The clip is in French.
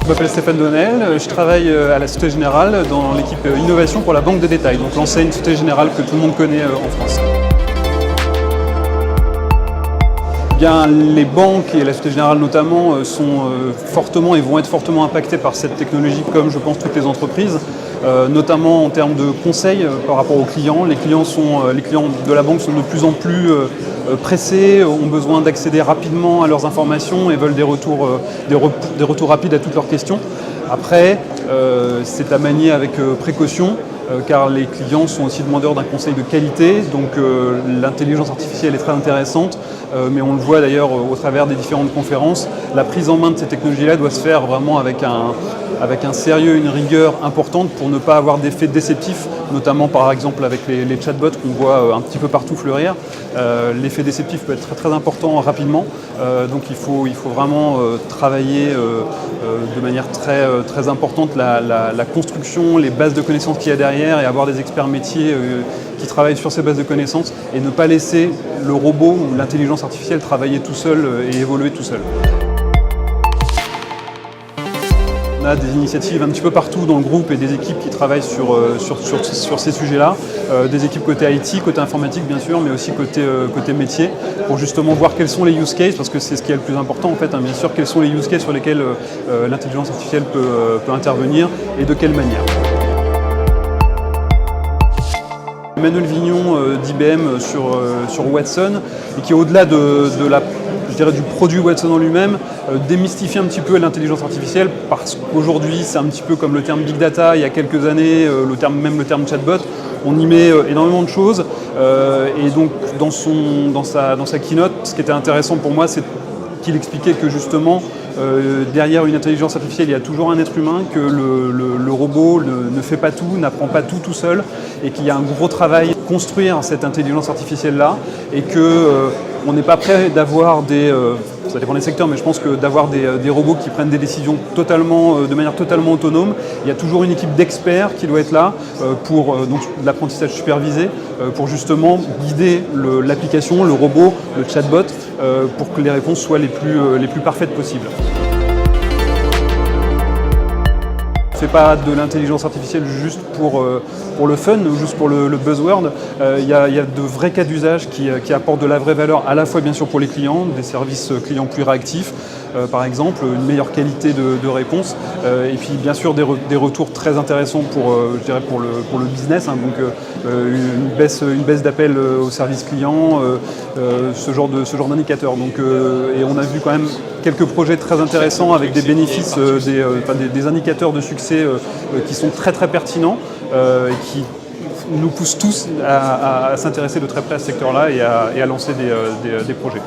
Je m'appelle Stéphane Donnel, je travaille à la Société Générale dans l'équipe innovation pour la Banque de détail, donc l'enseigne Société Générale que tout le monde connaît en France. Bien, les banques et la Société Générale notamment sont fortement et vont être fortement impactées par cette technologie comme je pense toutes les entreprises, notamment en termes de conseils par rapport aux clients. Les clients de la banque sont de plus en plus pressés, ont besoin d'accéder rapidement à leurs informations et veulent des retours rapides à toutes leurs questions. Après, c'est à manier avec précaution, car les clients sont aussi demandeurs d'un conseil de qualité, donc l'intelligence artificielle est très intéressante, mais on le voit d'ailleurs au travers des différentes conférences, la prise en main de ces technologies-là doit se faire vraiment avec un sérieux, une rigueur importante pour ne pas avoir d'effets déceptifs, notamment par exemple avec les chatbots qu'on voit un petit peu partout fleurir. L'effet déceptif peut être très, très important rapidement, donc il faut vraiment travailler de manière très, très importante la construction, les bases de connaissances qu'il y a derrière et avoir des experts métiers qui travaillent sur ces bases de connaissances et ne pas laisser le robot ou l'intelligence artificielle travailler tout seul et évoluer tout seul. On a des initiatives un petit peu partout dans le groupe et des équipes qui travaillent sur ces sujets-là. Des équipes côté IT, côté informatique bien sûr, mais aussi côté métier, pour justement voir quels sont les use cases, parce que c'est ce qui est le plus important en fait, bien sûr, quels sont les use cases sur lesquels l'intelligence artificielle peut intervenir et de quelle manière. Emmanuel Vignon d'IBM sur Watson, et qui au-delà du produit Watson en lui-même, démystifie un petit peu l'intelligence artificielle, parce qu'aujourd'hui c'est un petit peu comme le terme Big Data il y a quelques années, même le terme chatbot, on y met énormément de choses, et donc dans sa keynote, ce qui était intéressant pour moi, c'est qu'il expliquait que justement, derrière une intelligence artificielle, il y a toujours un être humain, que le robot ne fait pas tout, n'apprend pas tout seul, et qu'il y a un gros travail à construire cette intelligence artificielle-là, et qu'on n'est pas prêt d'avoir ça dépend des secteurs, mais je pense que d'avoir des robots qui prennent des décisions de manière totalement autonome. Il y a toujours une équipe d'experts qui doit être là pour donc, de l'apprentissage supervisé, pour justement guider l'application, le robot, le chatbot, pour que les réponses soient les plus parfaites possibles. On ne fait pas de l'intelligence artificielle juste pour le fun ou juste pour le buzzword. Il y a de vrais cas d'usage qui apportent de la vraie valeur, à la fois bien sûr pour les clients, des services clients plus réactifs, par exemple, une meilleure qualité de réponse, et puis bien sûr des retours très intéressants pour le business, hein, donc une baisse d'appel au service client, ce genre d'indicateurs. Et on a vu quand même quelques projets très intéressants avec des bénéfices, des indicateurs de succès qui sont très très pertinents et qui nous poussent tous à s'intéresser de très près à ce secteur-là et à lancer des projets.